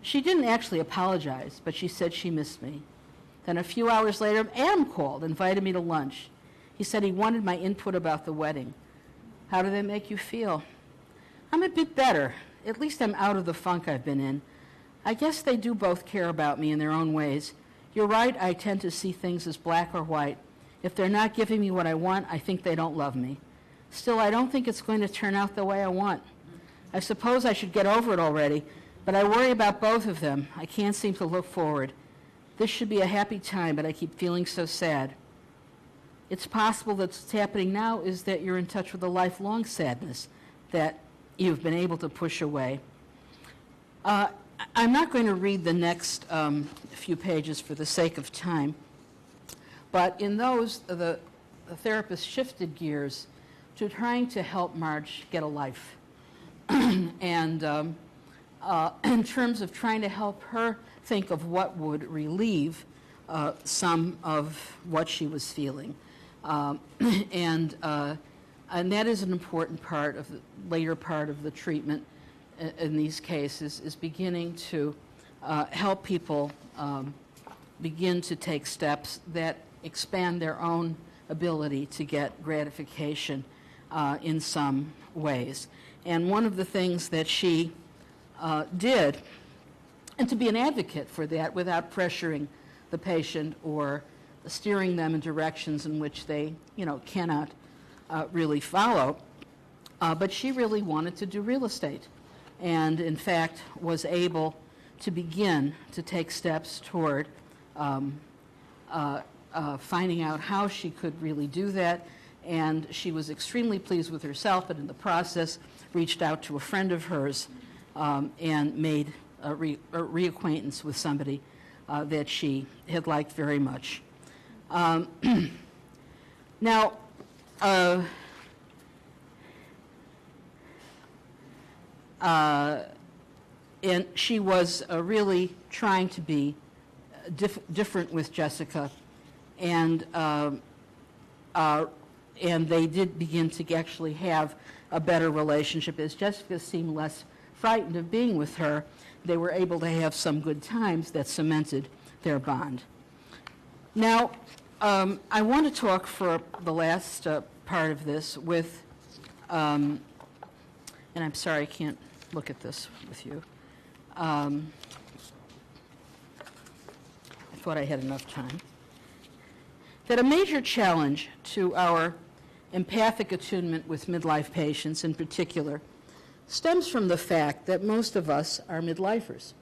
She didn't actually apologize, but she said she missed me. Then a few hours later, Adam called, invited me to lunch. He said he wanted my input about the wedding. How did that make you feel? I'm a bit better. At least I'm out of the funk I've been in. I guess they do both care about me in their own ways. You're right, I tend to see things as black or white. If they're not giving me what I want, I think they don't love me. Still, I don't think it's going to turn out the way I want. I suppose I should get over it already, but I worry about both of them. I can't seem to look forward. This should be a happy time, but I keep feeling so sad. It's possible that what's happening now is that you're in touch with a lifelong sadness, that you've been able to push away. I'm not going to read the next few pages for the sake of time, but in those, the therapist shifted gears to trying to help Marge get a life. And in terms of trying to help her think of what would relieve some of what she was feeling. And that is an important part of the later part of the treatment in these cases, is beginning to help people begin to take steps that expand their own ability to get gratification in some ways. And one of the things that she did, and to be an advocate for that without pressuring the patient or steering them in directions in which they, cannot really follow, but she really wanted to do real estate, and in fact was able to begin to take steps toward finding out how she could really do that. And she was extremely pleased with herself, and in the process reached out to a friend of hers and made a reacquaintance with somebody that she had liked very much. Now, and she was really trying to be different with Jessica, and they did begin to actually have a better relationship. As Jessica seemed less frightened of being with her, they were able to have some good times that cemented their bond. Now, I want to talk for the last part of this with, and I'm sorry I can't look at this with you. I thought I had enough time. That a major challenge to our empathic attunement with midlife patients in particular stems from the fact that most of us are midlifers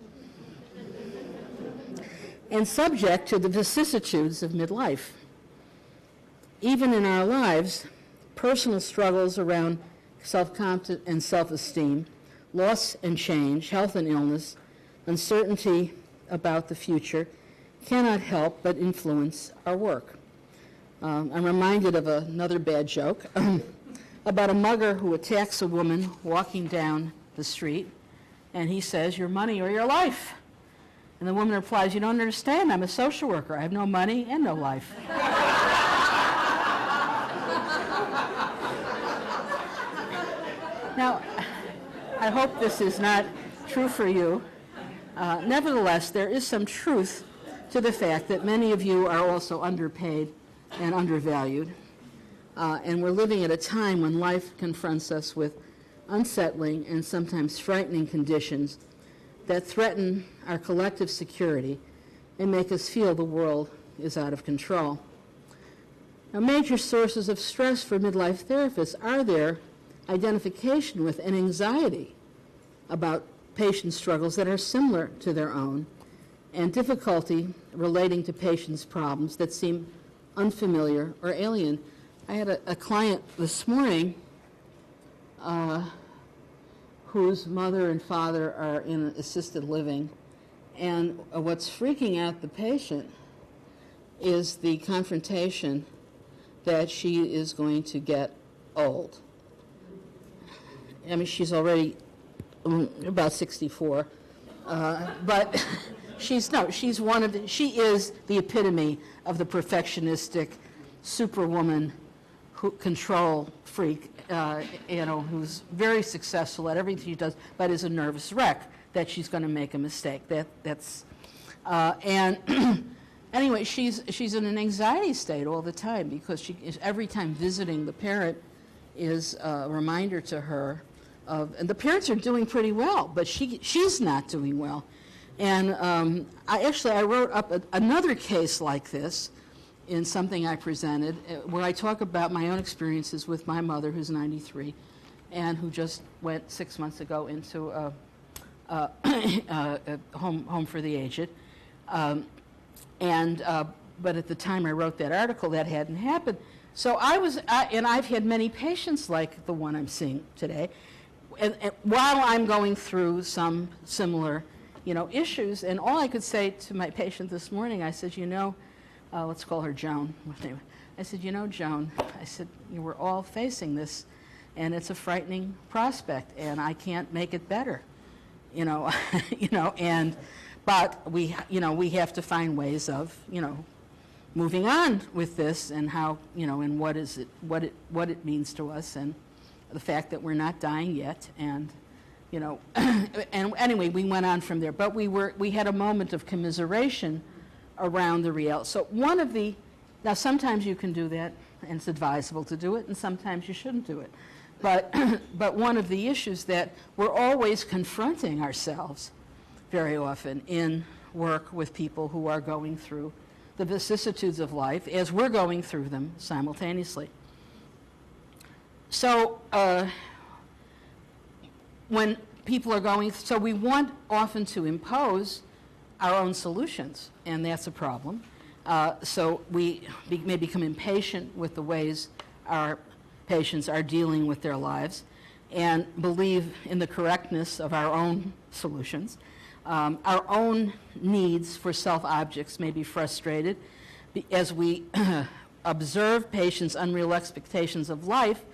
and subject to the vicissitudes of midlife. Even in our lives, personal struggles around self-confidence and self-esteem, loss and change, health and illness, uncertainty about the future cannot help but influence our work. I'm reminded of another bad joke about a mugger who attacks a woman walking down the street, and he says, "Your money or your life?" And the woman replies, "You don't understand, I'm a social worker. I have no money and no life." Now, I hope this is not true for you. Nevertheless, there is some truth to the fact that many of you are also underpaid and undervalued. And we're living at a time when life confronts us with unsettling and sometimes frightening conditions that threaten our collective security and make us feel the world is out of control. Now, major sources of stress for midlife therapists are their identification with and anxiety about patient struggles that are similar to their own, and difficulty relating to patients' problems that seem unfamiliar or alien. I had a client this morning whose mother and father are in assisted living, and what's freaking out the patient is the confrontation that she is going to get old. I mean, she's already about 64, but she is the epitome of the perfectionistic superwoman control freak, who's very successful at everything she does, but is a nervous wreck that she's going to make a mistake. Anyway, she's in an anxiety state all the time because she is, every time visiting the parent is a reminder to her of, and the parents are doing pretty well, but she's not doing well. And I wrote up another case like this in something I presented where I talk about my own experiences with my mother, who's 93, and who just went 6 months ago into a home for the aged. But at the time I wrote that article, that hadn't happened. So and I've had many patients like the one I'm seeing today, and while I'm going through some similar, issues, and all I could say to my patient this morning, I said, let's call her Joan. I said, Joan, I said, we're all facing this, and it's a frightening prospect, and I can't make it better, but we have to find ways of, moving on with this, and how, and what it means to us, and the fact that we're not dying yet, and and anyway, we went on from there. But we had a moment of commiseration around the reality. So now sometimes you can do that, and it's advisable to do it, and sometimes you shouldn't do it. But but one of the issues that we're always confronting ourselves very often in work with people who are going through the vicissitudes of life as we're going through them simultaneously. So when people are so we want often to impose our own solutions, and that's a problem. So we may become impatient with the ways our patients are dealing with their lives and believe in the correctness of our own solutions. Our own needs for self-objects may be frustrated as we observe patients' unreal expectations of life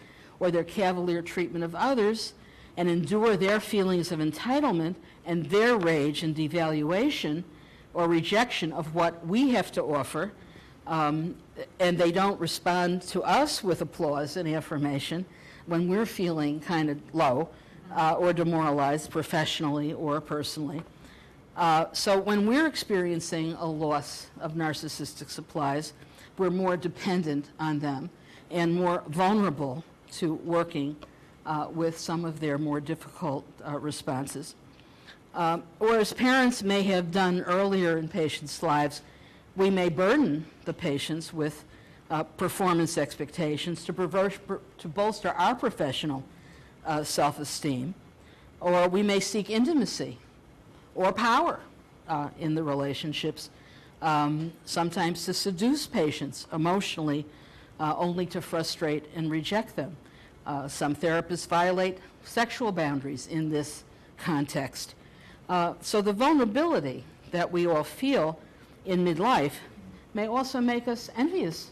or their cavalier treatment of others, and endure their feelings of entitlement and their rage and devaluation or rejection of what we have to offer, and they don't respond to us with applause and affirmation when we're feeling kind of low or demoralized professionally or personally. So when we're experiencing a loss of narcissistic supplies, we're more dependent on them and more vulnerable to working with some of their more difficult responses. Or as parents may have done earlier in patients' lives, we may burden the patients with performance expectations to bolster our professional self-esteem, or we may seek intimacy or power in the relationships, sometimes to seduce patients emotionally, only to frustrate and reject them. Some therapists violate sexual boundaries in this context. So the vulnerability that we all feel in midlife may also make us envious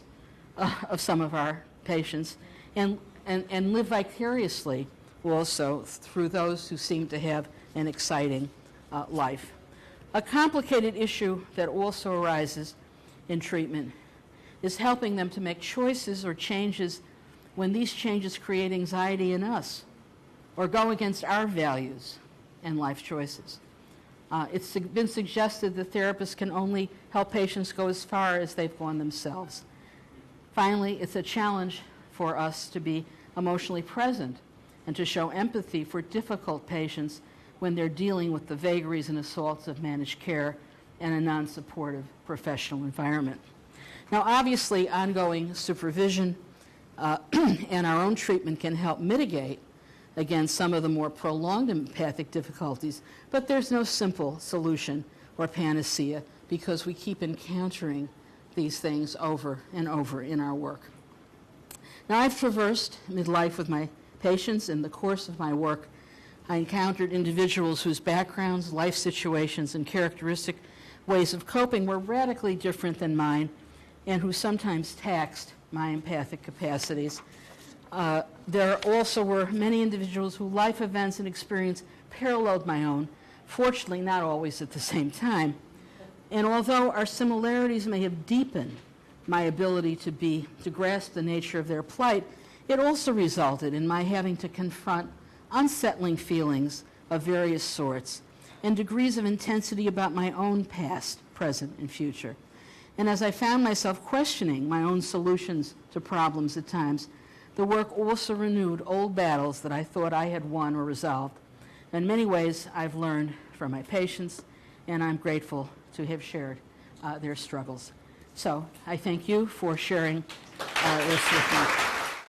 of some of our patients and live vicariously also through those who seem to have an exciting life. A complicated issue that also arises in treatment is helping them to make choices or changes when these changes create anxiety in us or go against our values and life choices. It's been suggested that therapists can only help patients go as far as they've gone themselves. Finally, it's a challenge for us to be emotionally present and to show empathy for difficult patients when they're dealing with the vagaries and assaults of managed care and a non-supportive professional environment. Now, obviously, ongoing supervision and our own treatment can help mitigate against some of the more prolonged empathic difficulties, but there's no simple solution or panacea because we keep encountering these things over and over in our work. Now, I've traversed midlife with my patients. In the course of my work, I encountered individuals whose backgrounds, life situations, and characteristic ways of coping were radically different than mine, and who sometimes taxed my empathic capacities. There also were many individuals whose life events and experience paralleled my own, fortunately not always at the same time. And although our similarities may have deepened my ability to grasp the nature of their plight, it also resulted in my having to confront unsettling feelings of various sorts and degrees of intensity about my own past, present, and future. And as I found myself questioning my own solutions to problems at times, the work also renewed old battles that I thought I had won or resolved. In many ways, I've learned from my patients, and I'm grateful to have shared their struggles. So I thank you for sharing this with me.